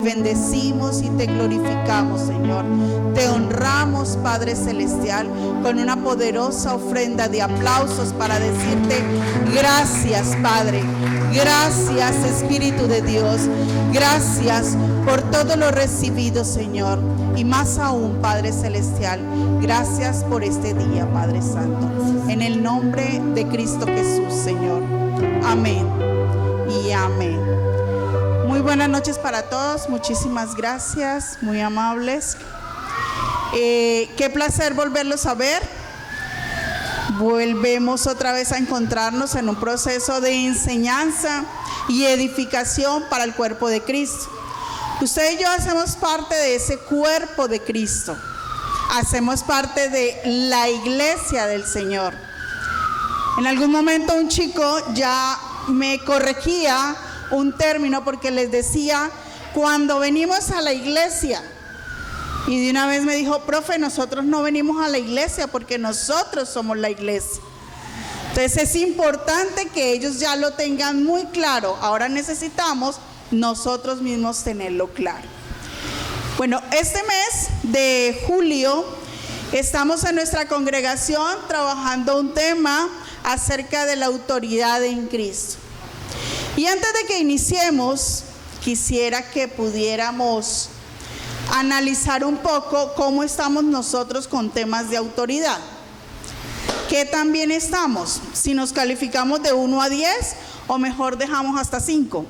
Bendecimos y te glorificamos, Señor. Te honramos, Padre Celestial, con una poderosa ofrenda de aplausos para decirte gracias, Padre. Gracias, Espíritu de Dios. Gracias por todo lo recibido, Señor. Y más aún, Padre Celestial, gracias por este día, Padre Santo. En el nombre de Cristo Jesús, Señor. Amén y amén. Muy buenas noches para todos, muchísimas gracias, muy amables. Qué placer volverlos a ver. Volvemos otra vez a encontrarnos en un proceso de enseñanza y edificación para el cuerpo de Cristo. Usted y yo hacemos parte de ese cuerpo de Cristo. Hacemos parte de la iglesia del Señor. En algún momento un chico ya me corregía un término porque les decía cuando venimos a la iglesia, y de una vez me dijo: profe, nosotros no venimos a la iglesia porque nosotros somos la iglesia. Entonces es importante que ellos ya lo tengan muy claro. Ahora necesitamos nosotros mismos tenerlo claro. Bueno, este mes de julio estamos en nuestra congregación trabajando un tema acerca de la autoridad en Cristo. Y antes de que iniciemos, quisiera que pudiéramos analizar un poco cómo estamos nosotros con temas de autoridad. ¿Qué tan bien estamos? Si nos calificamos de 1 a 10 o mejor dejamos hasta 5.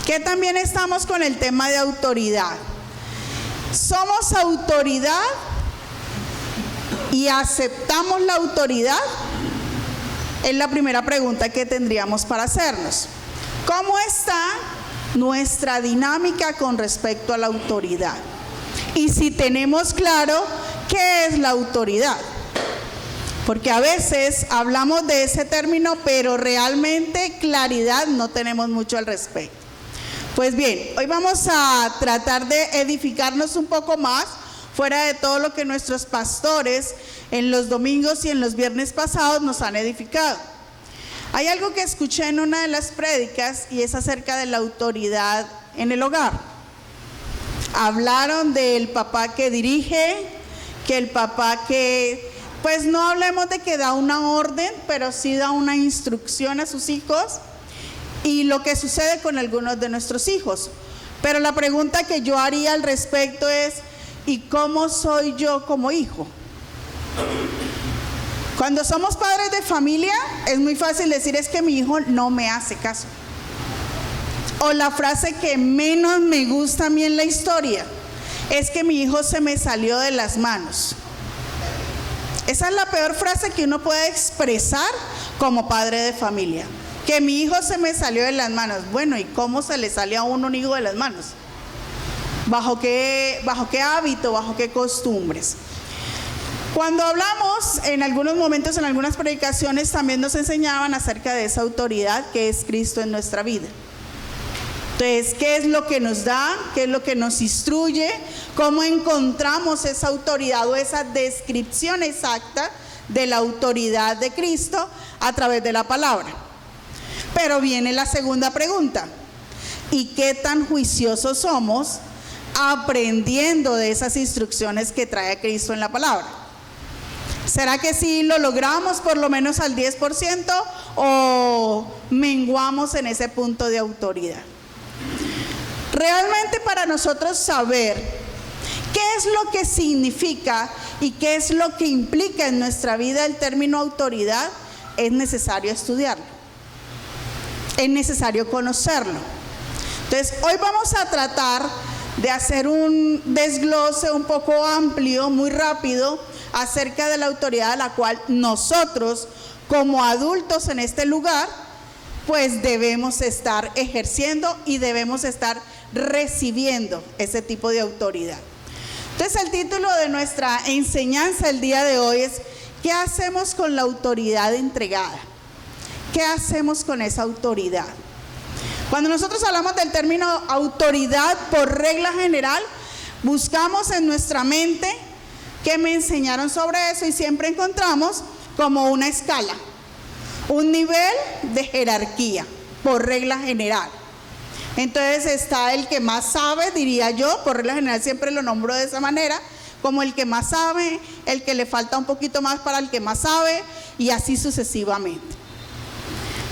¿Qué tan bien estamos con el tema de autoridad? ¿Somos autoridad y aceptamos la autoridad? Es la primera pregunta que tendríamos para hacernos. ¿Cómo está nuestra dinámica con respecto a la autoridad? Y si tenemos claro qué es la autoridad. Porque a veces hablamos de ese término, pero realmente claridad no tenemos mucho al respecto. Pues bien, hoy vamos a tratar de edificarnos un poco más, fuera de todo lo que nuestros pastores en los domingos y en los viernes pasados nos han edificado. Hay algo que escuché en una de las prédicas y es acerca de la autoridad en el hogar. Hablaron del papá que dirige, que el papá que, pues no hablemos de que da una orden, pero sí da una instrucción a sus hijos, y lo que sucede con algunos de nuestros hijos. Pero la pregunta que yo haría al respecto es: ¿y cómo soy yo como hijo? Cuando somos padres de familia es muy fácil decir: es que mi hijo no me hace caso. O la frase que menos me gusta a mí en la historia: es que mi hijo se me salió de las manos. Esa es la peor frase que uno puede expresar como padre de familia. Que mi hijo se me salió de las manos. Bueno, ¿y cómo se le sale a uno un hijo de las manos? ¿Bajo qué hábito, bajo qué costumbres? Cuando hablamos en algunos momentos, en algunas predicaciones, también nos enseñaban acerca de esa autoridad que es Cristo en nuestra vida. Entonces, ¿qué es lo que nos da? ¿Qué es lo que nos instruye? ¿Cómo encontramos esa autoridad o esa descripción exacta de la autoridad de Cristo a través de la palabra? Pero viene la segunda pregunta: ¿y qué tan juiciosos somos aprendiendo de esas instrucciones que trae Cristo en la palabra? ¿Será que sí lo logramos por lo menos al 10% o menguamos en ese punto de autoridad? Realmente, para nosotros saber qué es lo que significa y qué es lo que implica en nuestra vida el término autoridad, es necesario estudiarlo, es necesario conocerlo. Entonces, hoy vamos a tratar de hacer un desglose un poco amplio, muy rápido, acerca de la autoridad a la cual nosotros, como adultos en este lugar, pues debemos estar ejerciendo y debemos estar recibiendo ese tipo de autoridad. Entonces, el título de nuestra enseñanza el día de hoy es: ¿qué hacemos con la autoridad entregada? ¿Qué hacemos con esa autoridad? Cuando nosotros hablamos del término autoridad, por regla general, buscamos en nuestra mente que me enseñaron sobre eso y siempre encontramos como una escala, un nivel de jerarquía, por regla general. Entonces está el que más sabe, diría yo, por regla general siempre lo nombro de esa manera, como el que más sabe, el que le falta un poquito más para el que más sabe, y así sucesivamente.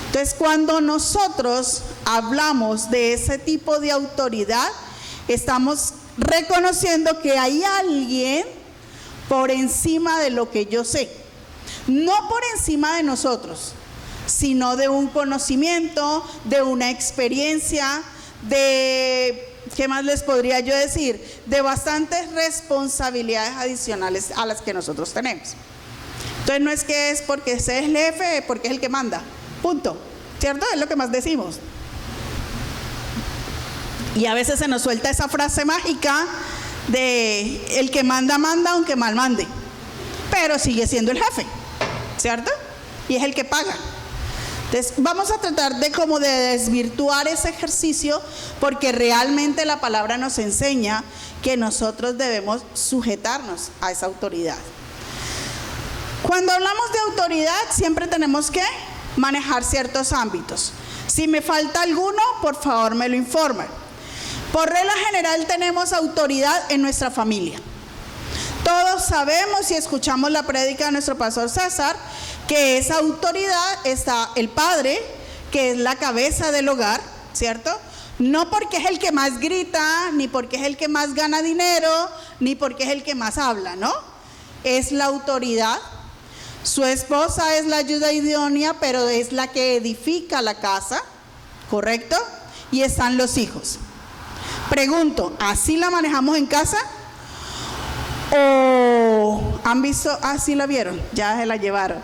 Entonces, cuando nosotros hablamos de ese tipo de autoridad, estamos reconociendo que hay alguien por encima de lo que yo sé. No por encima de nosotros, sino de un conocimiento, de una experiencia, de, ¿qué más les podría yo decir? De bastantes responsabilidades adicionales a las que nosotros tenemos. Entonces no es que es porque ese es el jefe, porque es el que manda, punto, ¿cierto? Es lo que más decimos. Y a veces se nos suelta esa frase mágica de el que manda, manda, aunque mal mande, pero sigue siendo el jefe, ¿cierto? Y es el que paga. Entonces vamos a tratar de como de desvirtuar ese ejercicio, porque realmente la palabra nos enseña que nosotros debemos sujetarnos a esa autoridad. Cuando hablamos de autoridad siempre tenemos que manejar ciertos ámbitos. Si me falta alguno, por favor me lo informan. Por regla general tenemos autoridad en nuestra familia. Todos sabemos y escuchamos la prédica de nuestro pastor César, que esa autoridad está el padre, que es la cabeza del hogar, ¿cierto? No porque es el que más grita, ni porque es el que más gana dinero, ni porque es el que más habla, ¿no? Es la autoridad. Su esposa es la ayuda idónea, pero es la que edifica la casa, ¿correcto? Y están los hijos. Pregunto, ¿así la manejamos en casa? ¿O han visto? Ah, sí la vieron, ya se la llevaron.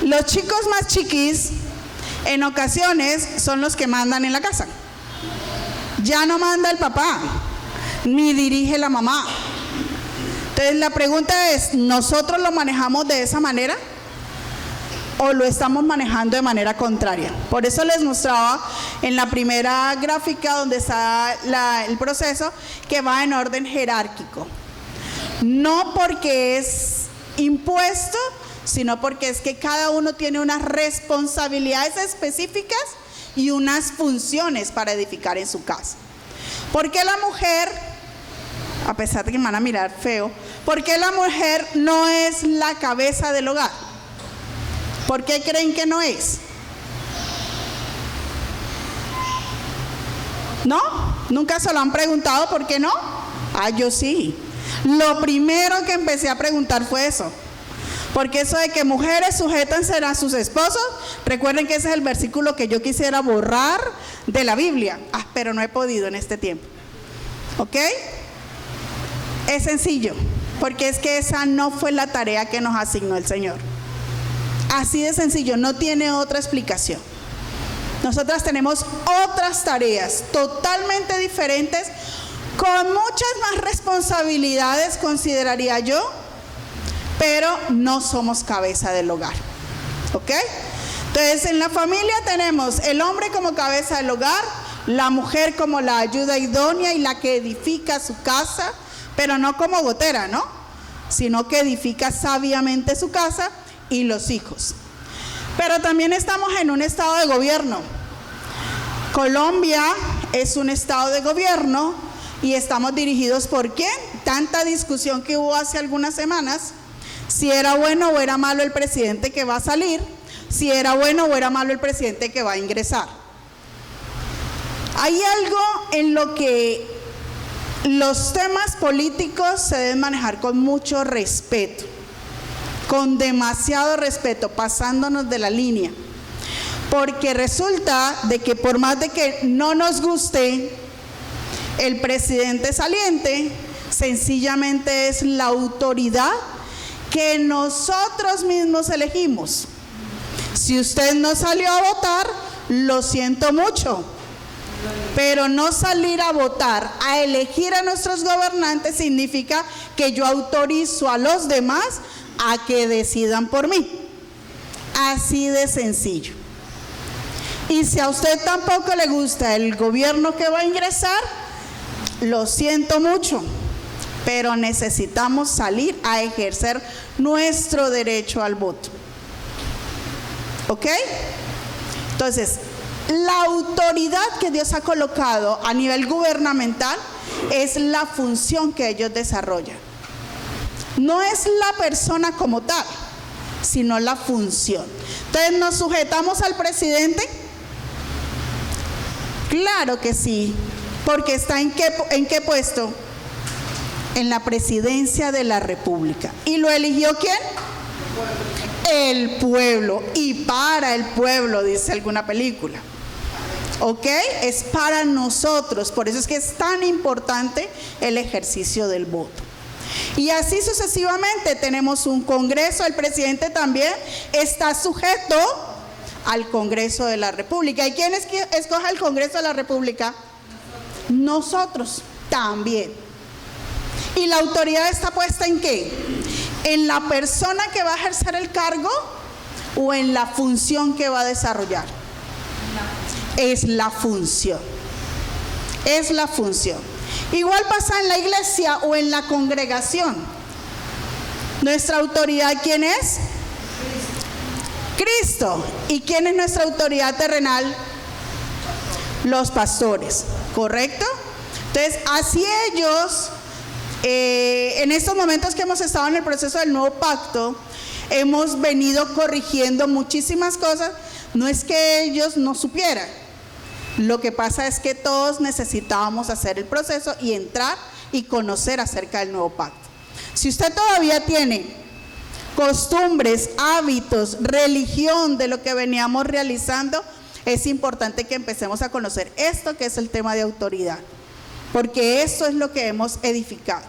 Los chicos más chiquis, en ocasiones, son los que mandan en la casa. Ya no manda el papá, ni dirige la mamá. Entonces la pregunta es, ¿nosotros lo manejamos de esa manera? ¿O lo estamos manejando de manera contraria? Por eso les mostraba en la primera gráfica donde está el proceso, que va en orden jerárquico. No porque es impuesto, sino porque es que cada uno tiene unas responsabilidades específicas y unas funciones para edificar en su casa. ¿Por qué la mujer, a pesar de que me van a mirar feo, por qué la mujer no es la cabeza del hogar? ¿Por qué creen que no es? ¿No? ¿Nunca se lo han preguntado por qué no? Ah, yo sí. Lo primero que empecé a preguntar fue eso. Porque eso de que mujeres sujétanse a sus esposos, recuerden que ese es el versículo que yo quisiera borrar de la Biblia. Ah, pero no he podido en este tiempo. ¿Ok? Es sencillo, porque es que esa no fue la tarea que nos asignó el Señor. Así de sencillo, no tiene otra explicación. Nosotras tenemos otras tareas totalmente diferentes, con muchas más responsabilidades, consideraría yo, pero no somos cabeza del hogar. ¿Ok? Entonces, en la familia tenemos el hombre como cabeza del hogar, la mujer como la ayuda idónea y la que edifica su casa, pero no como gotera, ¿no? Sino que edifica sabiamente su casa, y los hijos. Pero también estamos en un estado de gobierno. Colombia es un estado de gobierno y estamos dirigidos por ¿quién? Tanta discusión que hubo hace algunas semanas, si era bueno o era malo el presidente que va a salir, si era bueno o era malo el presidente que va a ingresar. Hay algo en lo que los temas políticos se deben manejar con mucho respeto, con demasiado respeto, pasándonos de la línea, porque resulta de que por más de que no nos guste el presidente saliente, sencillamente es la autoridad que nosotros mismos elegimos. Si usted no salió a votar, lo siento mucho, pero no salir a votar, a elegir a nuestros gobernantes, significa que yo autorizo a los demás a que decidan por mí. Así de sencillo. Y si a usted tampoco le gusta el gobierno que va a ingresar, lo siento mucho, pero necesitamos salir a ejercer nuestro derecho al voto. ¿Ok? Entonces, La autoridad que Dios ha colocado a nivel gubernamental es la función que ellos desarrollan. No es la persona como tal, sino la función. Entonces, ¿nos sujetamos al presidente? Claro que sí, porque está ¿en qué puesto? En la presidencia de la República. ¿Y lo eligió quién? El pueblo. Y para el pueblo, dice alguna película. ¿Ok? Es para nosotros. Por eso es que es tan importante el ejercicio del voto. Y así sucesivamente tenemos un Congreso. El presidente también está sujeto al Congreso de la República. ¿Y quién es que escoge el Congreso de la República? Nosotros también. ¿Y la autoridad está puesta en qué? ¿En la persona que va a ejercer el cargo o en la función que va a desarrollar? Es la función. Es la función. Igual pasa en la iglesia o en la congregación. ¿Nuestra autoridad quién es? Cristo. ¿Y quién es nuestra autoridad terrenal? Los pastores, ¿correcto? Entonces, así ellos, en estos momentos que hemos estado en el proceso del nuevo pacto, hemos venido corrigiendo muchísimas cosas. No es que ellos no supieran. Lo que pasa es que todos necesitábamos hacer el proceso y entrar y conocer acerca del nuevo pacto. Si usted todavía tiene costumbres, hábitos, religión de lo que veníamos realizando, es importante que empecemos a conocer esto que es el tema de autoridad, porque eso es lo que hemos edificado.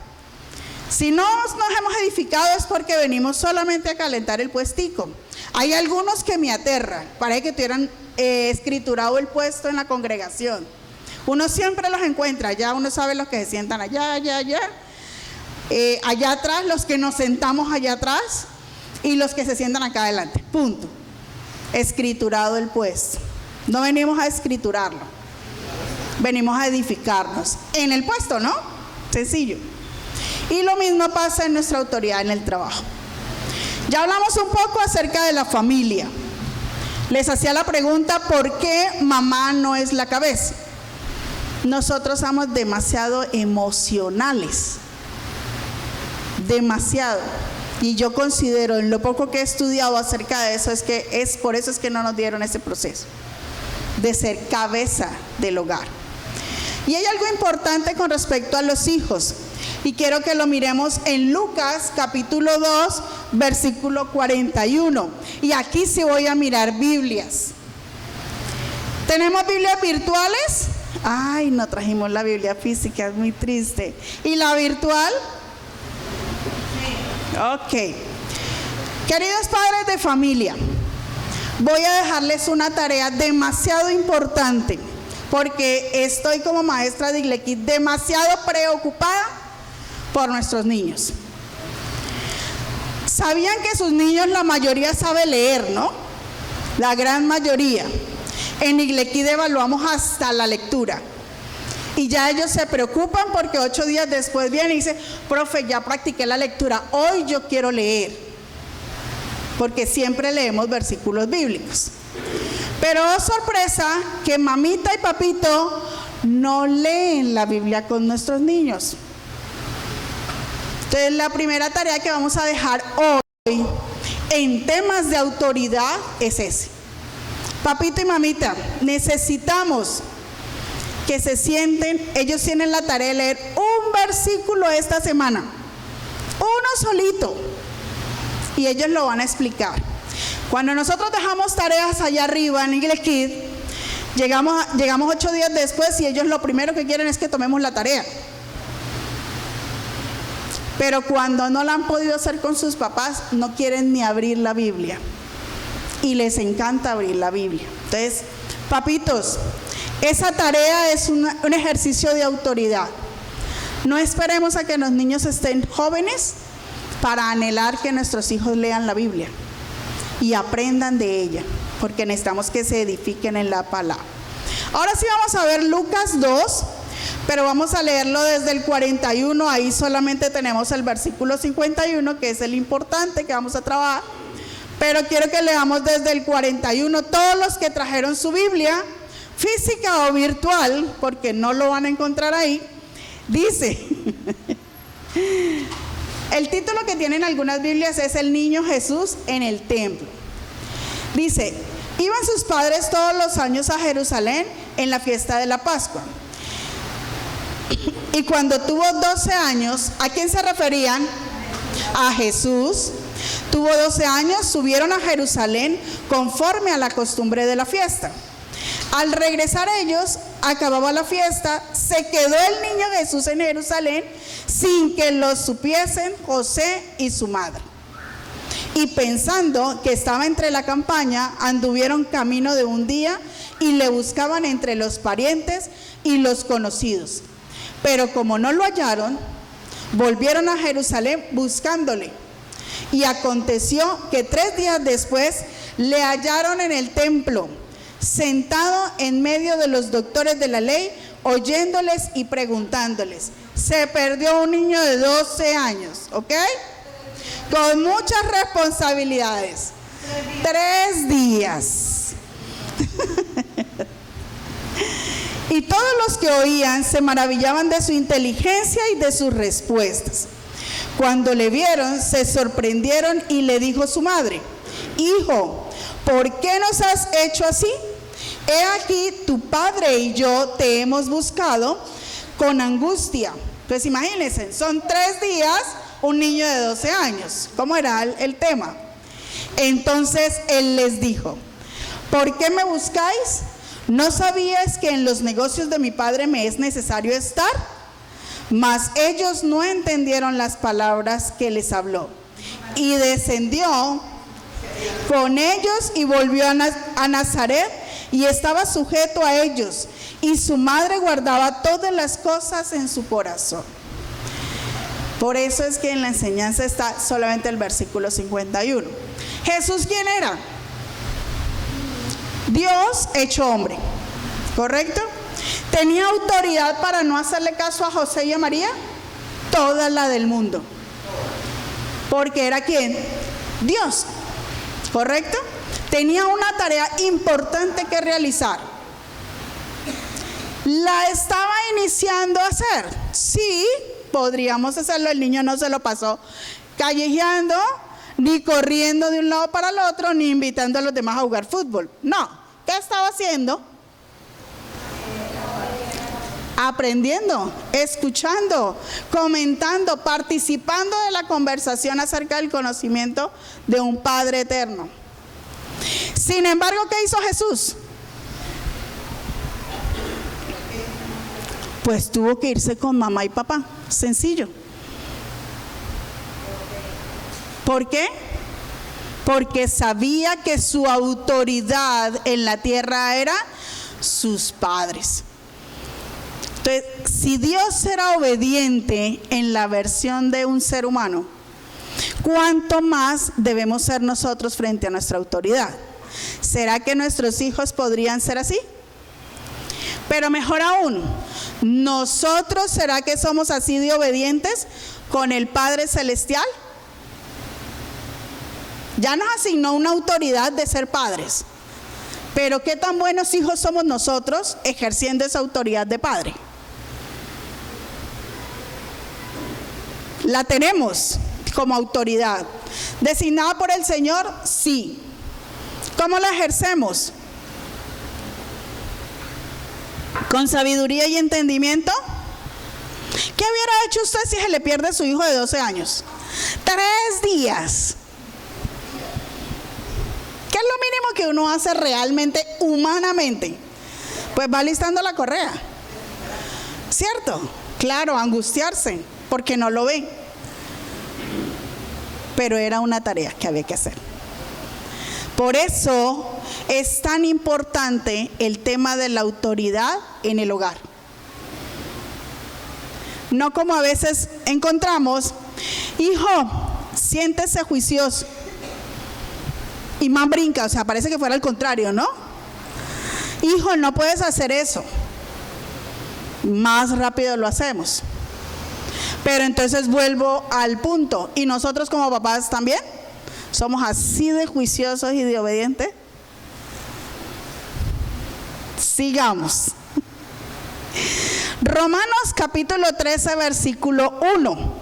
Si no nos hemos edificado es porque venimos solamente a calentar el puestico. Hay algunos que me aterran, parece que tuvieran escriturado el puesto en la congregación. Uno siempre los encuentra, ya uno sabe los que se sientan allá, allá atrás, los que nos sentamos allá atrás y los que se sientan acá adelante, punto. Escriturado el puesto. No venimos a escriturarlo, venimos a edificarnos en el puesto, ¿no? Sencillo. Y lo mismo pasa en nuestra autoridad en el trabajo. Ya hablamos un poco acerca de la familia. Les hacía la pregunta, ¿por qué mamá no es la cabeza? Nosotros somos demasiado emocionales, demasiado. Y yo considero, en lo poco que he estudiado acerca de eso, es por eso es que no nos dieron ese proceso de ser cabeza del hogar. Y hay algo importante con respecto a los hijos, y quiero que lo miremos en Lucas capítulo 2, versículo 41. Y aquí sí voy a mirar Biblias. ¿Tenemos Biblias virtuales? Ay, no trajimos la Biblia física, es muy triste. ¿Y la virtual? Ok. Queridos padres de familia, voy a dejarles una tarea demasiado importante, porque estoy como maestra de Iglequí demasiado preocupada por nuestros niños. ¿Sabían que sus niños la mayoría sabe leer, no? La gran mayoría. En Iglequí evaluamos hasta la lectura. Y ya ellos se preocupan porque 8 días después vienen y dicen, profe, ya practiqué la lectura, hoy yo quiero leer. Porque siempre leemos versículos bíblicos. Pero oh sorpresa, que mamita y papito no leen la Biblia con nuestros niños. Entonces, la primera tarea que vamos a dejar hoy en temas de autoridad es ese. Papito y mamita, necesitamos que se sienten, ellos tienen la tarea de leer un versículo esta semana, uno solito, y ellos lo van a explicar. Cuando nosotros dejamos tareas allá arriba en English Kids, llegamos 8 días después y ellos lo primero que quieren es que tomemos la tarea. Pero cuando no la han podido hacer con sus papás, no quieren ni abrir la Biblia. Y les encanta abrir la Biblia. Entonces, papitos, esa tarea es un ejercicio de autoridad. No esperemos a que los niños estén jóvenes para anhelar que nuestros hijos lean la Biblia y aprendan de ella, porque necesitamos que se edifiquen en la palabra. Ahora sí vamos a ver Lucas 2, pero vamos a leerlo desde el 41, ahí solamente tenemos el versículo 51, que es el importante que vamos a trabajar, pero quiero que leamos desde el 41, todos los que trajeron su Biblia, física o virtual, porque no lo van a encontrar ahí, dice, el título que tienen algunas Biblias es El niño Jesús en el templo. Dice, iban sus padres todos los años a Jerusalén en la fiesta de la Pascua. Y cuando tuvo 12 años, ¿a quién se referían? A Jesús. Tuvo 12 años, subieron a Jerusalén conforme a la costumbre de la fiesta. Al regresar ellos, acababa la fiesta, se quedó el niño Jesús en Jerusalén sin que lo supiesen José y su madre. Y pensando que estaba entre la campaña, anduvieron camino de un día y le buscaban entre los parientes y los conocidos. Pero como no lo hallaron, volvieron a Jerusalén buscándole. Y aconteció que 3 días después le hallaron en el templo, sentado en medio de los doctores de la ley, oyéndoles y preguntándoles. Se perdió un niño de 12 años, ¿ok? Con muchas responsabilidades. 3 días. Y todos los que oían se maravillaban de su inteligencia y de sus respuestas. Cuando le vieron, se sorprendieron y le dijo su madre: Hijo, ¿por qué nos has hecho así? He aquí, tu padre y yo te hemos buscado con angustia. Pues imagínense, son 3 días, un niño de 12 años. ¿Cómo era el tema? Entonces él les dijo: ¿por qué me buscáis? ¿No sabías que en los negocios de mi padre me es necesario estar? Mas ellos no entendieron las palabras que les habló. Y descendió con ellos y volvió a Nazaret, y estaba sujeto a ellos, y su madre guardaba todas las cosas en su corazón. Por eso es que en la enseñanza está solamente el versículo 51. ¿Jesús quién era? Dios hecho hombre, ¿correcto? ¿Tenía autoridad para no hacerle caso a José y a María? Toda la del mundo. Porque era ¿quién? Dios, ¿correcto? Tenía una tarea importante que realizar. ¿La estaba iniciando a hacer? Sí, podríamos hacerlo. El niño no se lo pasó callejeando, ni corriendo de un lado para el otro, ni invitando a los demás a jugar fútbol. No, ¿qué estaba haciendo? Aprendiendo, escuchando, comentando, participando de la conversación acerca del conocimiento de un Padre eterno. Sin embargo, ¿qué hizo Jesús? Pues tuvo que irse con mamá y papá, sencillo. ¿Por qué? Porque sabía que su autoridad en la tierra era sus padres. Entonces, si Dios era obediente en la versión de un ser humano, ¿cuánto más debemos ser nosotros frente a nuestra autoridad? ¿Será que nuestros hijos podrían ser así? Pero mejor aún, ¿nosotros será que somos así de obedientes con el Padre Celestial? Ya nos asignó una autoridad de ser padres, pero ¿qué tan buenos hijos somos nosotros ejerciendo esa autoridad de padre? La tenemos como autoridad. ¿Designada por el Señor? Sí. ¿Cómo la ejercemos? ¿Con sabiduría y entendimiento? ¿Qué hubiera hecho usted si se le pierde a su hijo de 12 años? 3 días. ¿Qué es lo mínimo que uno hace realmente, humanamente? Pues va listando la correa. ¿Cierto? Claro, angustiarse porque no lo ve. Pero era una tarea que había que hacer. Por eso es tan importante el tema de la autoridad en el hogar. No como a veces encontramos: hijo, siéntese juicioso. Y más brinca, o sea, parece que fuera al contrario, ¿no? Hijo, no puedes hacer eso. Más rápido lo hacemos. Pero entonces vuelvo al punto. ¿Y nosotros como papás también? ¿Somos así de juiciosos y de obedientes? Sigamos. Romanos capítulo 13, versículo 1.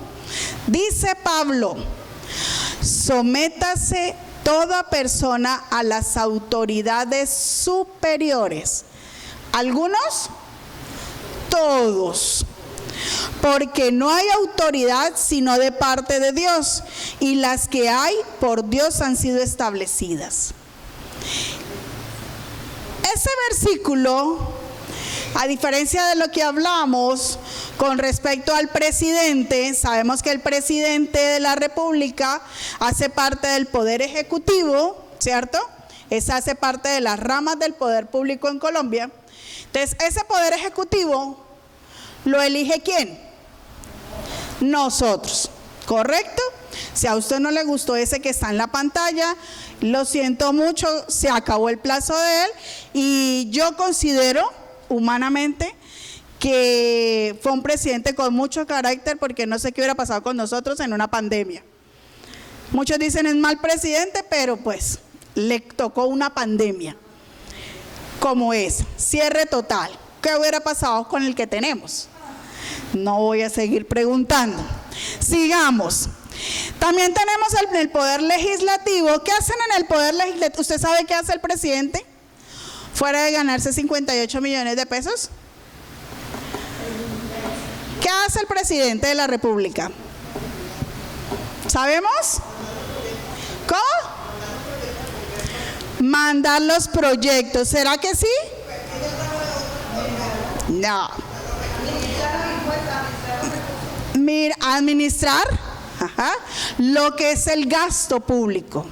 Dice Pablo: sométase toda persona a las autoridades superiores. ¿Algunos? Todos. Porque no hay autoridad sino de parte de Dios, y las que hay por Dios han sido establecidas. Ese versículo, a diferencia de lo que hablamos con respecto al presidente, sabemos que el presidente de la República hace parte del Poder Ejecutivo, ¿cierto? Esa hace parte de las ramas del poder público en Colombia. Entonces, ese Poder Ejecutivo lo elige ¿quién? Nosotros, ¿correcto? Si a usted no le gustó ese que está en la pantalla, lo siento mucho, se acabó el plazo de él, y yo considero humanamente que fue un presidente con mucho carácter, porque no sé qué hubiera pasado con nosotros en una pandemia. Muchos dicen es mal presidente, pero pues le tocó una pandemia como esa, cierre total. ¿Qué hubiera pasado con el que tenemos? No voy a seguir preguntando. Sigamos. También tenemos el poder legislativo. ¿Qué hacen en el poder legislativo? ¿Usted sabe qué hace el presidente? Fuera de ganarse 58 millones de pesos. ¿Qué hace el presidente de la República? ¿Sabemos? ¿Cómo? Mandar los proyectos. ¿Será que sí? No. Administrar lo que es el gasto público,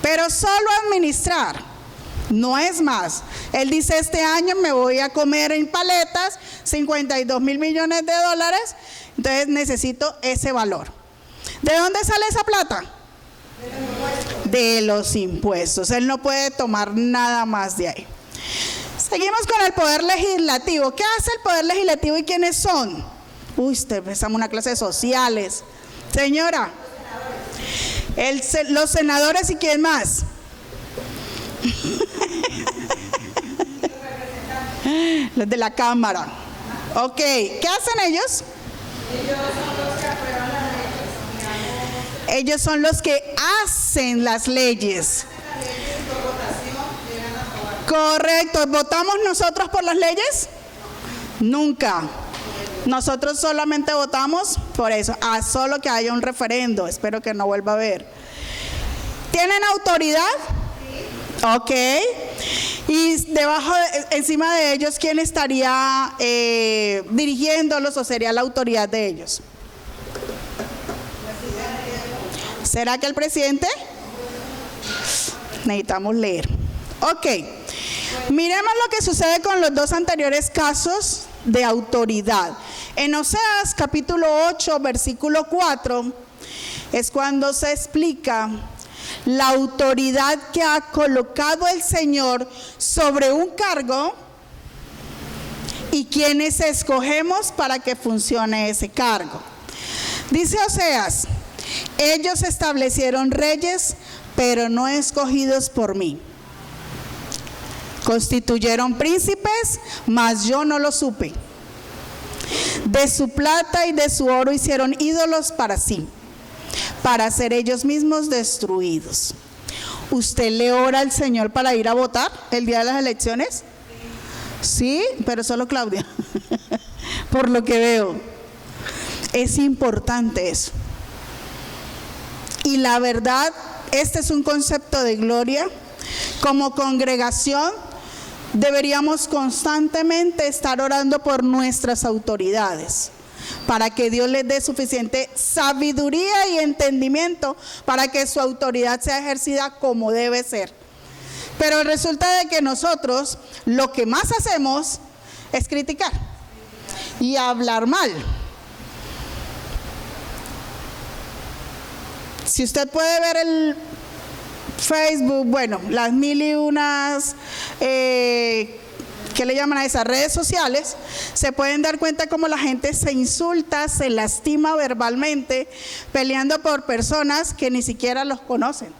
pero solo administrar, no es más. Él dice: este año me voy a comer en paletas 52 mil millones de dólares, entonces necesito ese valor. ¿De dónde sale esa plata? De los impuestos. Él no puede tomar nada más de ahí. Seguimos con el poder legislativo. ¿Qué hace el poder legislativo y quiénes son? Uy, empezamos una clase de sociales. Señora, los senadores, ¿y quién más? Los de la Cámara. Ok, ¿qué hacen ellos? Ellos son los que hacen las leyes. Correcto. ¿Votamos nosotros por las leyes? Nunca. Nosotros solamente votamos por eso, solo que haya un referendo. Espero que no vuelva a haber. ¿Tienen autoridad? Ok. Y encima de ellos, ¿quién estaría dirigiéndolos o sería la autoridad de ellos? ¿Será que el presidente? Necesitamos leer. Ok. Miremos lo que sucede con los dos anteriores casos de autoridad. En Oseas capítulo 8, versículo 4, es cuando se explica la autoridad que ha colocado el Señor sobre un cargo y quienes escogemos para que funcione ese cargo. Dice Oseas: ellos establecieron reyes, pero no escogidos por mí. Constituyeron príncipes, mas yo no lo supe. De su plata y de su oro hicieron ídolos para sí, para ser ellos mismos destruidos. ¿Usted le ora al Señor para ir a votar el día de las elecciones? Sí, pero solo Claudia, por lo que veo. Es importante eso. Y la verdad, este es un concepto de gloria. Como congregación, deberíamos constantemente estar orando por nuestras autoridades, para que Dios les dé suficiente sabiduría y entendimiento para que su autoridad sea ejercida como debe ser. Pero resulta de que nosotros lo que más hacemos es criticar y hablar mal. Si usted puede ver el Facebook, bueno, las mil y unas, ¿qué le llaman a esas redes sociales? Se pueden dar cuenta cómo la gente se insulta, se lastima verbalmente, peleando por personas que ni siquiera los conocen.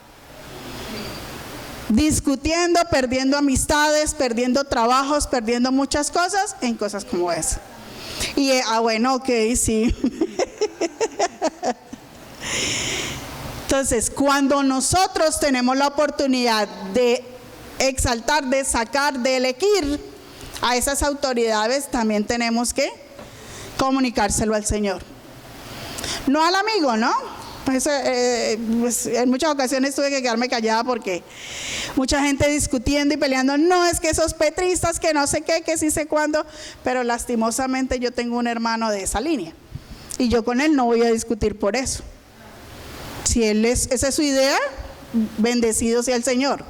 discutiendo, perdiendo amistades, perdiendo trabajos, perdiendo muchas cosas en cosas como esa. Y, bueno, ok, sí. Entonces, cuando nosotros tenemos la oportunidad de exaltar, de sacar, de elegir a esas autoridades, también tenemos que comunicárselo al Señor. No al amigo, ¿no? Pues en muchas ocasiones tuve que quedarme callada porque mucha gente discutiendo y peleando, no, es que esos petristas, que no sé qué, que sí sé cuándo, pero lastimosamente yo tengo un hermano de esa línea y yo con él no voy a discutir por eso. Si esa es su idea, bendecido sea el Señor.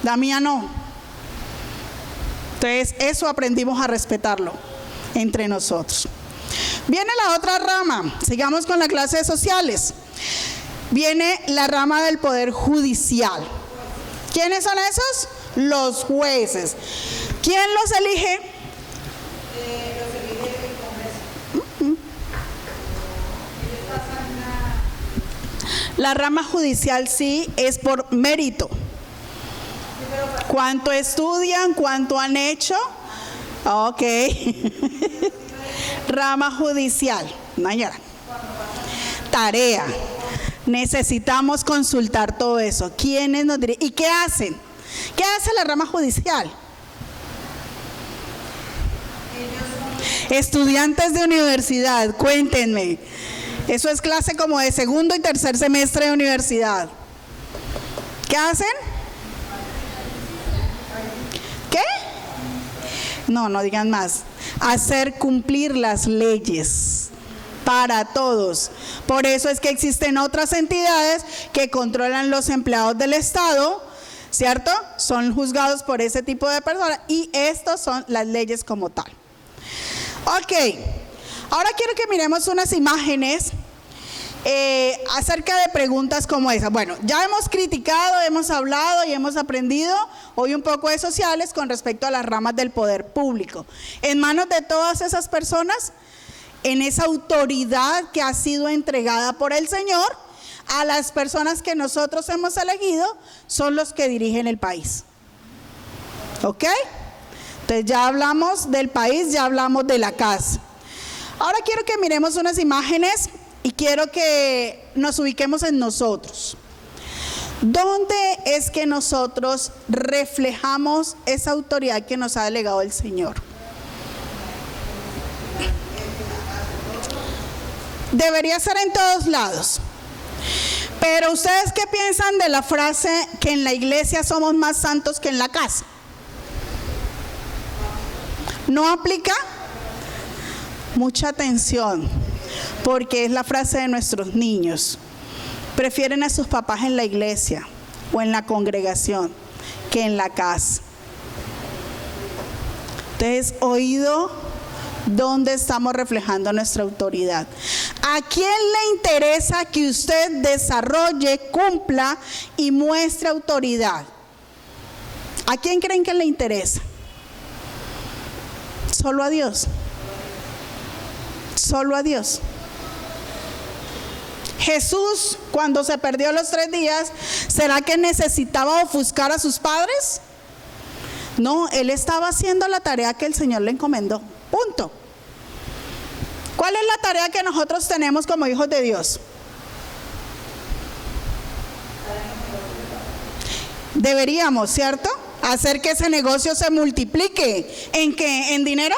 La mía no. Entonces, eso aprendimos a respetarlo entre nosotros. Viene la otra rama, sigamos con la clase de sociales. Viene la rama del poder judicial. ¿Quiénes son esos? Los jueces. ¿Quién los elige? Los elige el Congreso. La rama judicial sí es por mérito. ¿Cuánto estudian? ¿Cuánto han hecho? Ok. Rama judicial. Mañana. Tarea. Necesitamos consultar todo eso. ¿Quiénes nos dirigen? ¿Y qué hacen? ¿Qué hace la rama judicial? Estudiantes de universidad, cuéntenme. Eso es clase como de segundo y tercer semestre de universidad. ¿Qué hacen? ¿Qué? No digan más. Hacer cumplir las leyes para todos. Por eso es que existen otras entidades que controlan los empleados del Estado, ¿cierto? Son juzgados por ese tipo de personas y estas son las leyes como tal. Ok, ahora quiero que miremos unas imágenes acerca de preguntas como esa. Bueno, ya hemos criticado, hemos hablado y hemos aprendido hoy un poco de sociales con respecto a las ramas del poder público. En manos de todas esas personas, en esa autoridad que ha sido entregada por el Señor, a las personas que nosotros hemos elegido, son los que dirigen el país. ¿Ok? Entonces ya hablamos del país, ya hablamos de la casa. Ahora quiero que miremos unas imágenes y quiero que nos ubiquemos en nosotros. ¿Dónde es que nosotros reflejamos esa autoridad que nos ha delegado el Señor? Debería ser en todos lados. Pero ¿ustedes qué piensan de la frase que en la iglesia somos más santos que en la casa? ¿No aplica? Mucha atención, porque es la frase de nuestros niños. Prefieren a sus papás en la iglesia o en la congregación que en la casa. Entonces, oído, ¿dónde estamos reflejando nuestra autoridad? ¿A quién le interesa que usted desarrolle, cumpla y muestre autoridad? ¿A quién creen que le interesa? Solo a Dios. Solo a Dios. Jesús, cuando se perdió los 3 días, ¿será que necesitaba ofuscar a sus padres? No, él estaba haciendo la tarea que el Señor le encomendó. Punto. ¿Cuál es la tarea que nosotros tenemos como hijos de Dios? Deberíamos, ¿cierto? Hacer que ese negocio se multiplique. ¿En qué? ¿En dinero?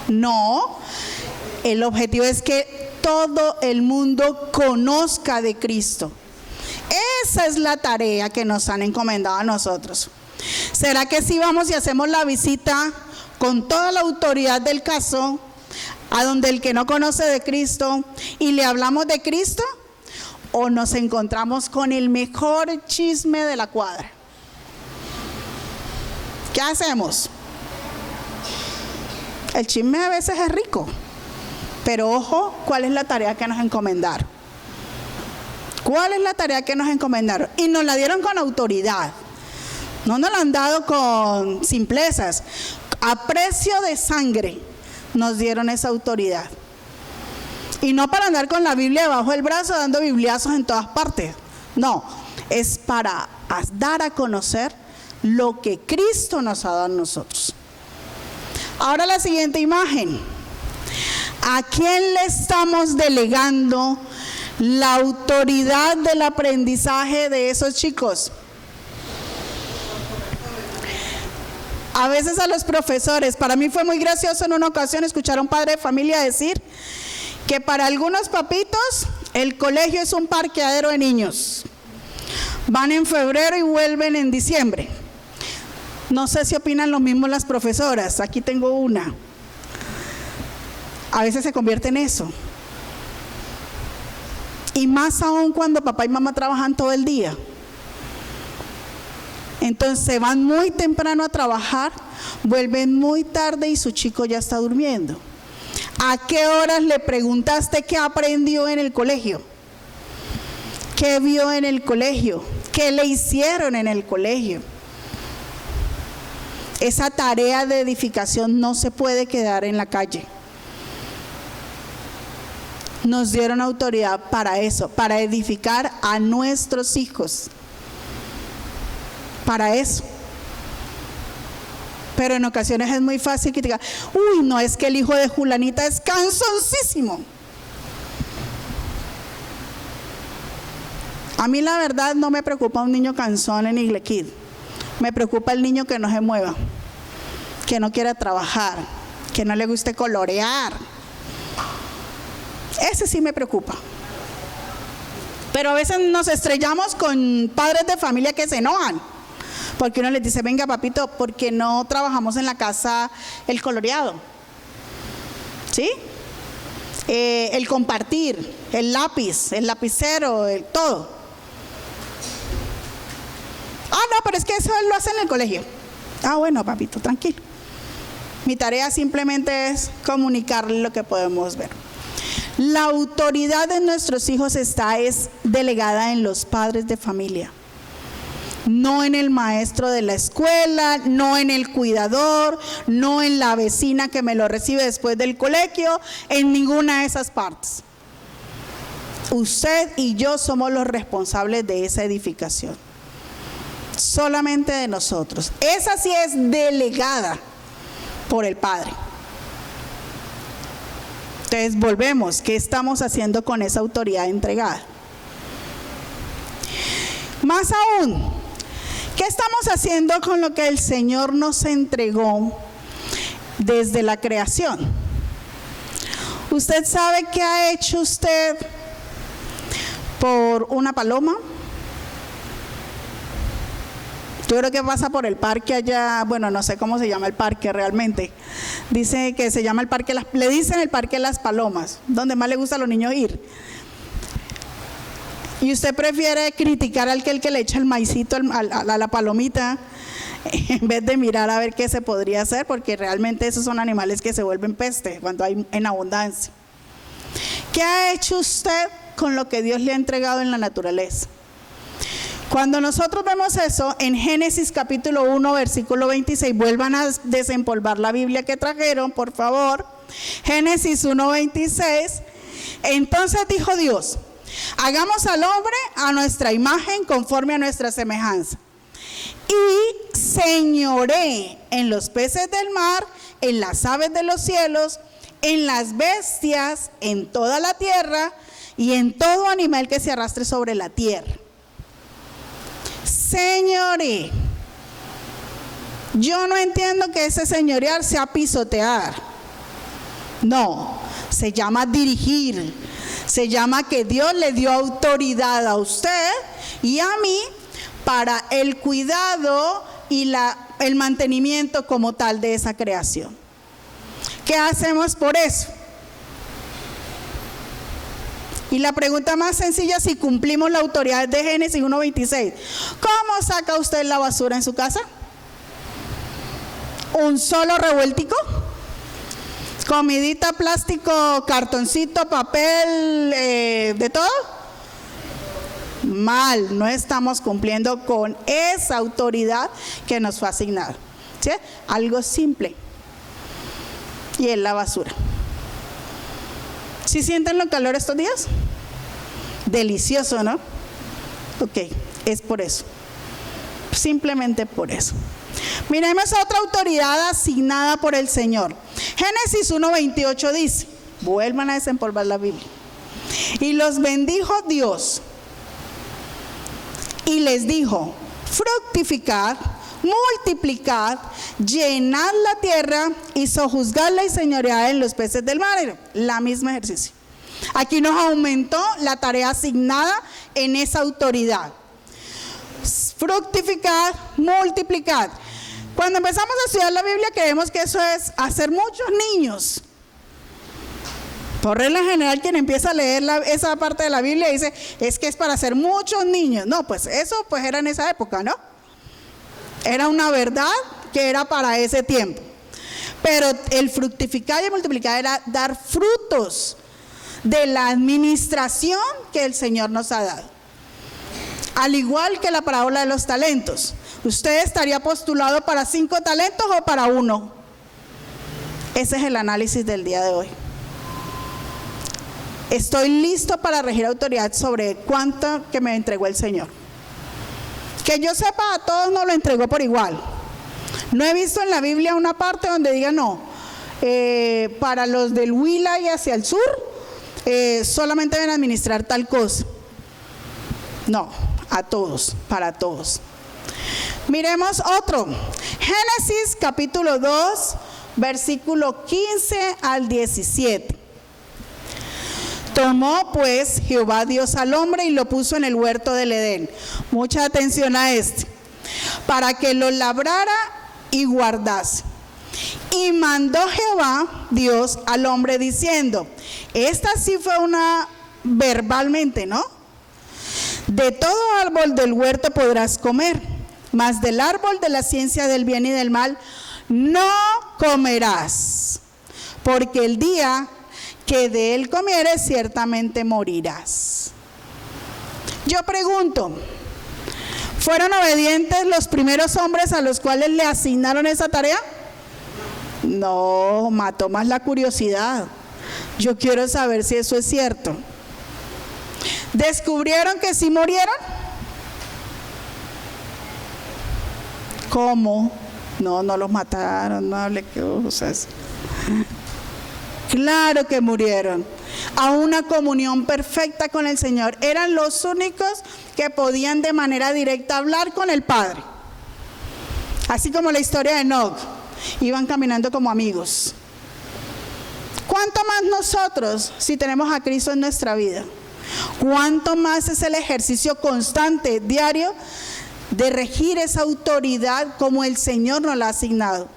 No. El objetivo es que todo el mundo conozca de Cristo. Esa es la tarea que nos han encomendado a nosotros. ¿Será que si vamos y hacemos la visita con toda la autoridad del caso, a donde el que no conoce de Cristo y le hablamos de Cristo, o nos encontramos con el mejor chisme de la cuadra? ¿Qué hacemos? El chisme a veces es rico, pero ojo, ¿cuál es la tarea que nos encomendaron? ¿Cuál es la tarea que nos encomendaron? Y nos la dieron con autoridad. No nos la han dado con simplezas. A precio de sangre nos dieron esa autoridad. Y no para andar con la Biblia debajo del brazo dando bibliazos en todas partes. No, es para a dar a conocer lo que Cristo nos ha dado a nosotros. Ahora la siguiente imagen. ¿A quién le estamos delegando la autoridad del aprendizaje de esos chicos? A veces a los profesores. Para mí fue muy gracioso en una ocasión escuchar a un padre de familia decir que para algunos papitos el colegio es un parqueadero de niños. Van en febrero y vuelven en diciembre. No sé si opinan lo mismo las profesoras. Aquí tengo una. A veces se convierte en eso. Y más aún cuando papá y mamá trabajan todo el día. Entonces van muy temprano a trabajar, vuelven muy tarde y su chico ya está durmiendo. ¿A qué horas le preguntaste qué aprendió en el colegio? ¿Qué vio en el colegio? ¿Qué le hicieron en el colegio? Esa tarea de edificación no se puede quedar en la calle. Nos dieron autoridad para eso, para edificar a nuestros hijos. Para eso. Pero en ocasiones es muy fácil criticar. Uy, no, es que el hijo de Julanita es cansoncísimo. A mí la verdad no me preocupa un niño cansón en Iglequid. Me preocupa el niño que no se mueva, que no quiera trabajar, que no le guste colorear. Ese sí me preocupa. Pero a veces nos estrellamos con padres de familia que se enojan. Porque uno les dice, venga papito, ¿por qué no trabajamos en la casa el coloreado? ¿Sí? El compartir, el lápiz, el lapicero, el todo. Ah, no, pero es que eso lo hacen en el colegio. Ah, bueno, papito, tranquilo. Mi tarea simplemente es comunicarle lo que podemos ver. La autoridad de nuestros hijos es delegada en los padres de familia. No en el maestro de la escuela, no en el cuidador, no en la vecina que me lo recibe después del colegio, en ninguna de esas partes. Usted y yo somos los responsables de esa edificación. Solamente de nosotros. Esa sí es delegada por el Padre. Entonces volvemos, ¿qué estamos haciendo con esa autoridad entregada? Más aún, ¿qué estamos haciendo con lo que el Señor nos entregó desde la creación? ¿Usted sabe qué ha hecho usted por una paloma? Yo creo que pasa por el parque allá, bueno, no sé cómo se llama el parque realmente. Dice que se llama el parque, le dicen el parque Las Palomas, donde más le gusta a los niños ir. Y usted prefiere criticar al que le echa el maicito a la palomita, en vez de mirar a ver qué se podría hacer, porque realmente esos son animales que se vuelven peste cuando hay en abundancia. ¿Qué ha hecho usted con lo que Dios le ha entregado en la naturaleza? Cuando nosotros vemos eso en Génesis capítulo 1 versículo 26, vuelvan a desempolvar la Biblia que trajeron, por favor. Génesis 1:26. Entonces dijo Dios: hagamos al hombre a nuestra imagen, conforme a nuestra semejanza, y señoré en los peces del mar, en las aves de los cielos, en las bestias, en toda la tierra y en todo animal que se arrastre sobre la tierra. Señoré. Yo no entiendo que ese señorear sea pisotear. No, se llama dirigir. Se llama que Dios le dio autoridad a usted y a mí para el cuidado y el mantenimiento como tal de esa creación. ¿Qué hacemos por eso? Y la pregunta más sencilla, si cumplimos la autoridad de Génesis 1:26, ¿cómo saca usted la basura en su casa? ¿Un solo revueltico? ¿Comidita, plástico, cartoncito, papel, de todo? Mal, no estamos cumpliendo con esa autoridad que nos fue asignada. ¿Sí? Algo simple. Y es la basura. ¿Sí sienten lo calor estos días? Delicioso, ¿no? Ok, es por eso. Simplemente por eso. Miremos a otra autoridad asignada por el Señor. Génesis 1:28 dice, vuelvan a desempolvar la Biblia. Y los bendijo Dios y les dijo, fructificad, multiplicad, llenad la tierra y sojuzgadla y señoread en los peces del mar. La misma ejercicio. Aquí nos aumentó la tarea asignada en esa autoridad. Fructificad, multiplicad. Cuando empezamos a estudiar la Biblia creemos que eso es hacer muchos niños. Por regla general, quien empieza a leer esa parte de la Biblia dice, es que es para hacer muchos niños. No, pues eso pues era en esa época, ¿no? Era una verdad que era para ese tiempo. Pero el fructificar y multiplicar era dar frutos de la administración que el Señor nos ha dado. Al igual que la parábola de los talentos. ¿Usted estaría postulado para 5 talentos o para 1? Ese es el análisis del día de hoy. Estoy listo para regir autoridad sobre cuánto que me entregó el Señor. Que yo sepa, a todos no lo entregó por igual. No he visto en la Biblia una parte donde diga no, para los del Huila y hacia el sur, solamente deben administrar tal cosa. No, a todos, para todos. Miremos otro. Génesis capítulo 2, versículo 15 al 17. Tomó pues Jehová Dios al hombre y lo puso en el huerto del Edén. Mucha atención a este. Para que lo labrara y guardase. Y mandó Jehová Dios al hombre diciendo, esta sí fue una verbalmente, ¿no? De todo árbol del huerto podrás comer, mas del árbol de la ciencia del bien y del mal no comerás, porque el día que de él comieres ciertamente morirás. Yo pregunto, ¿fueron obedientes los primeros hombres a los cuales le asignaron esa tarea? No, mató más la curiosidad. Yo quiero saber si eso es cierto. ¿Descubrieron que sí murieron? ¿Cómo? No los mataron, no hable cosas. Claro que murieron. A una comunión perfecta con el Señor. Eran los únicos que podían de manera directa hablar con el Padre. Así como la historia de Enoc. Iban caminando como amigos. ¿Cuánto más nosotros si tenemos a Cristo en nuestra vida? ¿Cuánto más es el ejercicio constante, diario, de regir esa autoridad como el Señor nos la ha asignado?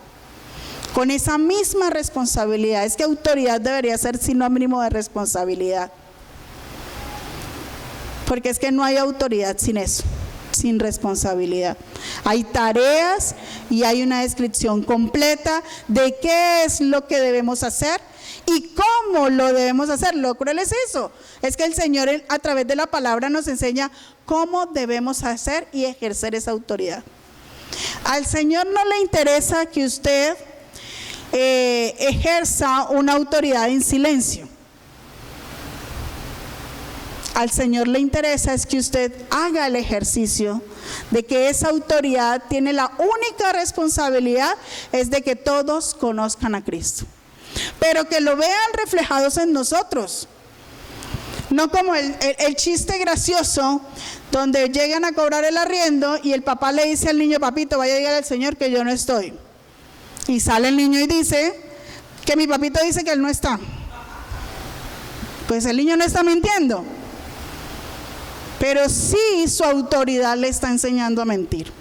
Con esa misma responsabilidad. Es que autoridad debería ser sinónimo de responsabilidad. Porque es que no hay autoridad sin eso, sin responsabilidad. Hay tareas y hay una descripción completa de qué es lo que debemos hacer y cómo lo debemos hacer. Lo cruel es eso. Es que el Señor a través de la palabra nos enseña cómo debemos hacer y ejercer esa autoridad. Al Señor no le interesa que usted ejerza una autoridad en silencio. Al Señor le interesa es que usted haga el ejercicio de que esa autoridad tiene la única responsabilidad es de que todos conozcan a Cristo, pero que lo vean reflejados en nosotros. No como el chiste gracioso donde llegan a cobrar el arriendo y el papá le dice al niño, papito, vaya a decirle al Señor que yo no estoy. Y sale el niño y dice que mi papito dice que él no está. Pues el niño no está mintiendo, pero sí su autoridad le está enseñando a mentir.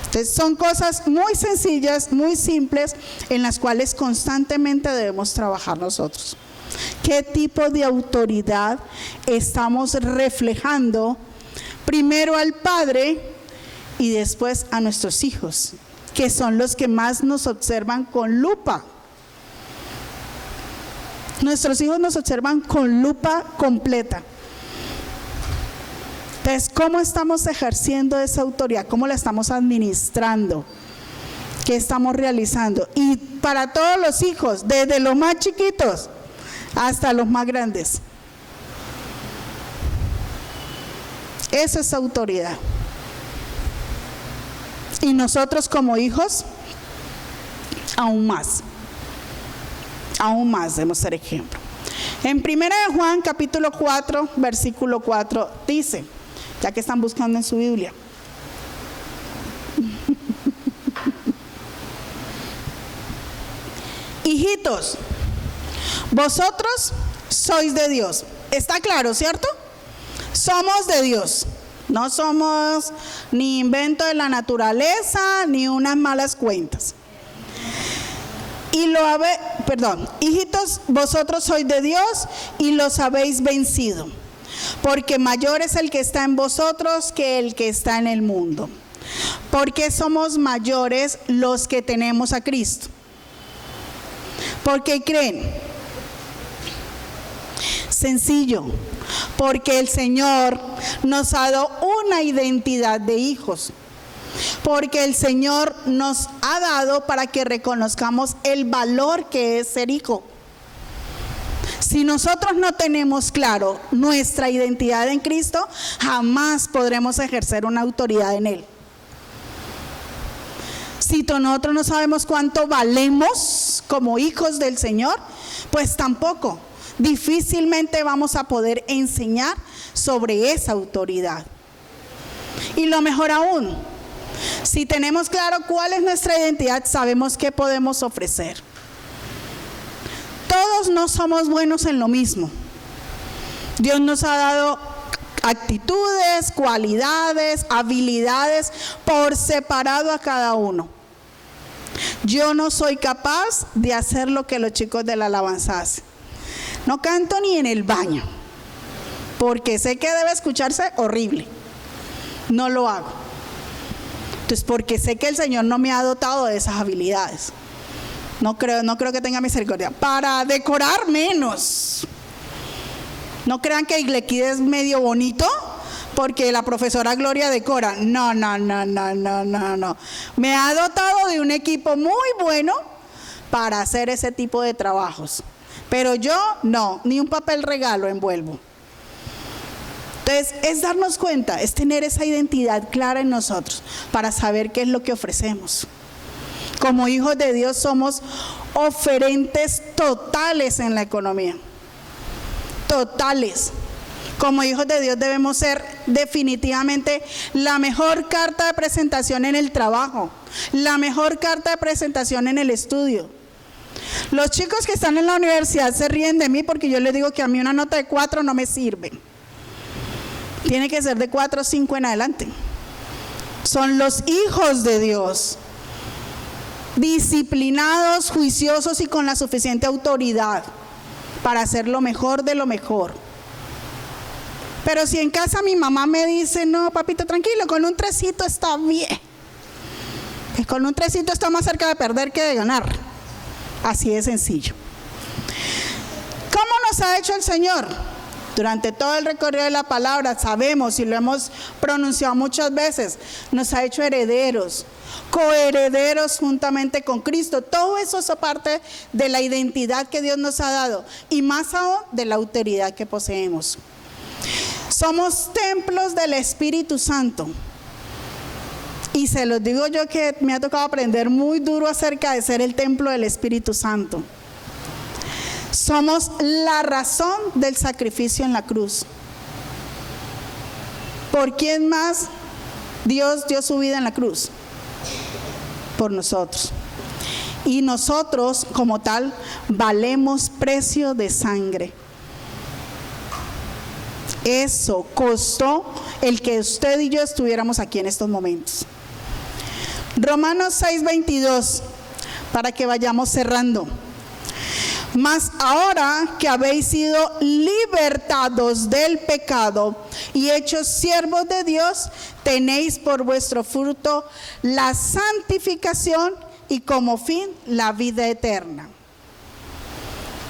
Entonces son cosas muy sencillas, muy simples, en las cuales constantemente debemos trabajar nosotros. ¿Qué tipo de autoridad estamos reflejando primero al Padre y después a nuestros hijos, que son los que más nos observan con lupa? Nuestros hijos nos observan con lupa completa. Entonces, ¿cómo estamos ejerciendo esa autoridad? ¿Cómo la estamos administrando? ¿Qué estamos realizando? Y para todos los hijos, desde los más chiquitos hasta los más grandes. Eso es autoridad. Y nosotros como hijos, aún más debemos ser ejemplo. En 1 de Juan capítulo 4, versículo 4 dice, ya que están buscando en su Biblia, hijitos, vosotros sois de Dios. ¿Está claro, cierto? Somos de Dios. No somos ni invento de la naturaleza, ni unas malas cuentas. Hijitos, vosotros sois de Dios y los habéis vencido, porque mayor es el que está en vosotros que el que está en el mundo. Porque somos mayores los que tenemos a Cristo. ¿Por qué creen? Sencillo, porque el Señor nos ha dado una identidad de hijos. Porque el Señor nos ha dado para que reconozcamos el valor que es ser hijo. Si nosotros no tenemos claro nuestra identidad en Cristo, jamás podremos ejercer una autoridad en Él. Si nosotros no sabemos cuánto valemos como hijos del Señor, pues tampoco, difícilmente vamos a poder enseñar sobre esa autoridad. Y lo mejor aún, si tenemos claro cuál es nuestra identidad, sabemos qué podemos ofrecer. Todos no somos buenos en lo mismo. Dios nos ha dado actitudes, cualidades, habilidades por separado a cada uno. Yo no soy capaz de hacer lo que los chicos de la alabanza hacen. No canto ni en el baño, porque sé que debe escucharse horrible. No lo hago. Entonces, porque sé que el Señor no me ha dotado de esas habilidades. No creo que tenga misericordia. Para decorar, menos. No crean que Iglequide es medio bonito porque la profesora Gloria decora. No. Me ha dotado de un equipo muy bueno para hacer ese tipo de trabajos. Pero yo no, ni un papel regalo envuelvo. Entonces, es darnos cuenta, es tener esa identidad clara en nosotros para saber qué es lo que ofrecemos. Como hijos de Dios somos oferentes totales en la economía. Totales. Como hijos de Dios debemos ser definitivamente la mejor carta de presentación en el trabajo, la mejor carta de presentación en el estudio. Los chicos que están en la universidad se ríen de mí porque yo les digo que a mí una nota de 4 no me sirve. Tiene que ser de 4 o 5 en adelante. Son los hijos de Dios, disciplinados, juiciosos y con la suficiente autoridad para hacer lo mejor de lo mejor. Pero si en casa mi mamá me dice, no, papito, tranquilo, con un 3 está bien. Con un 3 está más cerca de perder que de ganar. Así de sencillo. ¿Cómo nos ha hecho el Señor? Durante todo el recorrido de la palabra sabemos y lo hemos pronunciado muchas veces, nos ha hecho herederos, coherederos juntamente con Cristo. Todo eso es parte de la identidad que Dios nos ha dado y más aún de la autoridad que poseemos. Somos templos del Espíritu Santo. Y se los digo yo que me ha tocado aprender muy duro acerca de ser el templo del Espíritu Santo. Somos la razón del sacrificio en la cruz. ¿Por quién más Dios dio su vida en la cruz? Por nosotros. Y nosotros, como tal, valemos precio de sangre. Eso costó el que usted y yo estuviéramos aquí en estos momentos. Romanos 6:22, para que vayamos cerrando. Mas ahora que habéis sido libertados del pecado y hechos siervos de Dios, tenéis por vuestro fruto la santificación y como fin la vida eterna.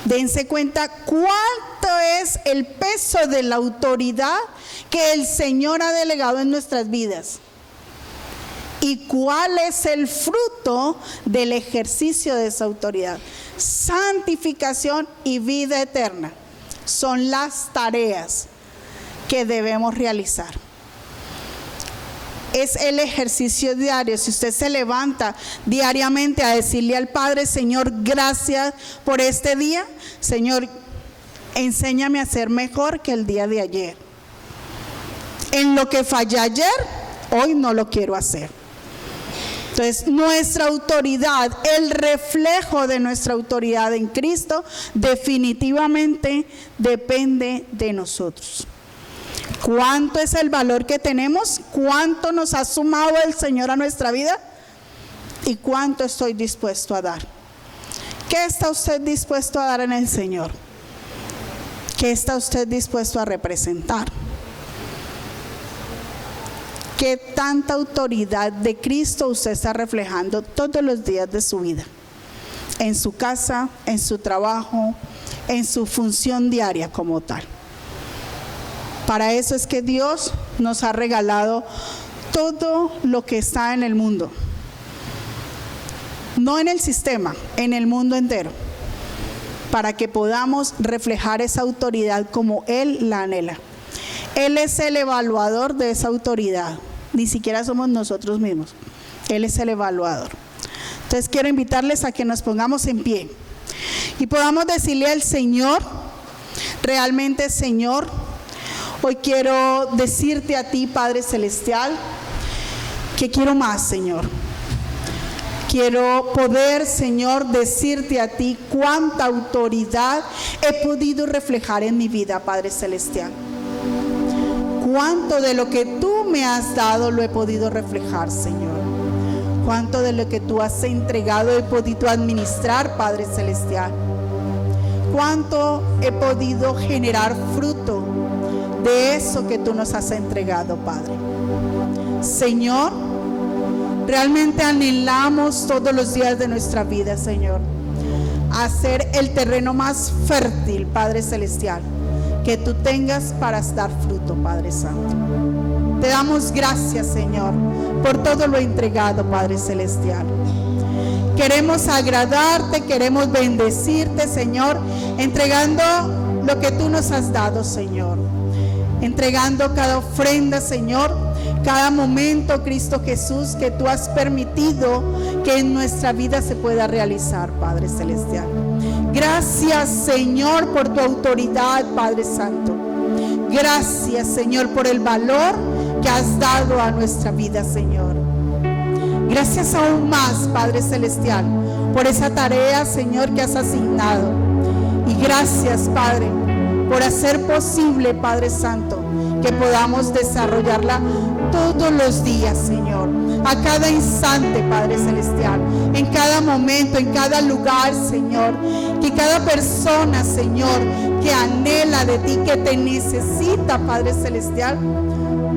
Dense cuenta cuánto es el peso de la autoridad que el Señor ha delegado en nuestras vidas. ¿Y cuál es el fruto del ejercicio de esa autoridad? Santificación y vida eterna. Son las tareas que debemos realizar. es el ejercicio diario. Si usted se levanta diariamente a decirle al Padre: Señor, gracias por este día. Señor, enséñame a ser mejor que el día de ayer. En lo que fallé ayer, hoy no lo quiero hacer. Entonces, nuestra autoridad, el reflejo de nuestra autoridad en Cristo, definitivamente depende de nosotros. ¿Cuánto es el valor que tenemos? ¿Cuánto nos ha sumado el Señor a nuestra vida? ¿Y cuánto estoy dispuesto a dar? ¿Qué está usted dispuesto a dar en el Señor? ¿Qué está usted dispuesto a representar? ¿Qué tanta autoridad de Cristo usted está reflejando todos los días de su vida? En su casa, en su trabajo, en su función diaria como tal. Para eso es que Dios nos ha regalado todo lo que está en el mundo. No en el sistema, en el mundo entero. Para que podamos reflejar esa autoridad como Él la anhela. Él es el evaluador de esa autoridad. Ni siquiera somos nosotros mismos. Él es el evaluador. Entonces quiero invitarles a que nos pongamos en pie y podamos decirle al Señor, realmente, Señor, hoy quiero decirte a ti, Padre Celestial, que quiero más, Señor. Quiero poder, Señor, decirte a ti cuánta autoridad he podido reflejar en mi vida, Padre Celestial. Cuánto de lo que tú me has dado lo he podido reflejar, Señor. Cuánto de lo que tú has entregado he podido administrar, Padre Celestial. Cuánto he podido generar fruto de eso que tú nos has entregado, Padre. Señor, realmente anhelamos todos los días de nuestra vida, Señor, hacer el terreno más fértil, Padre Celestial, que tú tengas para dar fruto, Padre Santo. Te damos gracias, Señor, por todo lo entregado, Padre Celestial. Queremos agradarte, queremos bendecirte, Señor, entregando lo que tú nos has dado, Señor. Entregando cada ofrenda, Señor, cada momento, Cristo Jesús, que tú has permitido que en nuestra vida se pueda realizar, Padre Celestial. Gracias, Señor, por tu autoridad, Padre Santo. Gracias, Señor, por el valor que has dado a nuestra vida, Señor. Gracias aún más, Padre Celestial, por esa tarea, Señor, que has asignado. Y gracias, Padre, por hacer posible, Padre Santo, que podamos desarrollarla todos los días, Señor, a cada instante, Padre Celestial, en cada momento, en cada lugar, Señor, que cada persona, Señor, que anhela de ti, que te necesita, Padre Celestial,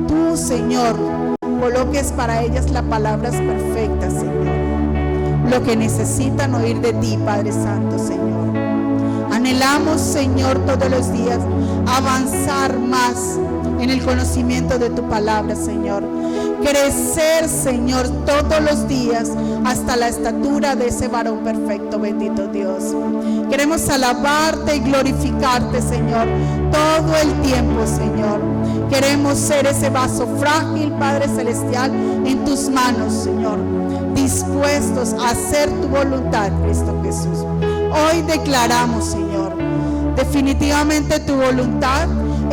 tú, Señor, coloques para ellas las palabras perfectas, Señor, lo que necesitan oír de ti, Padre Santo, Señor. Anhelamos, Señor, todos los días avanzar más en el conocimiento de tu palabra, Señor. Crecer, Señor, todos los días hasta la estatura de ese varón perfecto, bendito Dios. Queremos alabarte y glorificarte, Señor, todo el tiempo, Señor. Queremos ser ese vaso frágil, Padre Celestial, en tus manos, Señor, dispuestos a hacer tu voluntad, Cristo Jesús. Hoy declaramos, Señor, definitivamente tu voluntad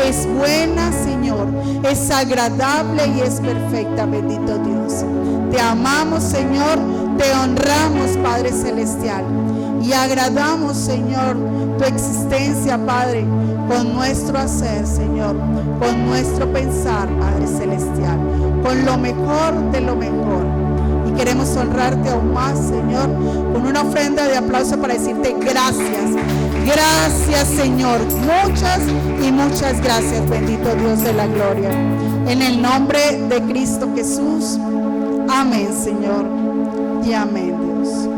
es buena, Señor, es agradable y es perfecta, bendito Dios. Te amamos, Señor, te honramos, Padre Celestial, y agradamos, Señor, tu existencia, Padre, con nuestro hacer, Señor, con nuestro pensar, Padre Celestial, con lo mejor de lo mejor. Y queremos honrarte aún más, Señor, con una ofrenda de aplauso para decirte gracias. Gracias, Señor. Muchas y muchas gracias, bendito Dios de la gloria. En el nombre de Cristo Jesús. Amén, Señor. Y amén, Dios.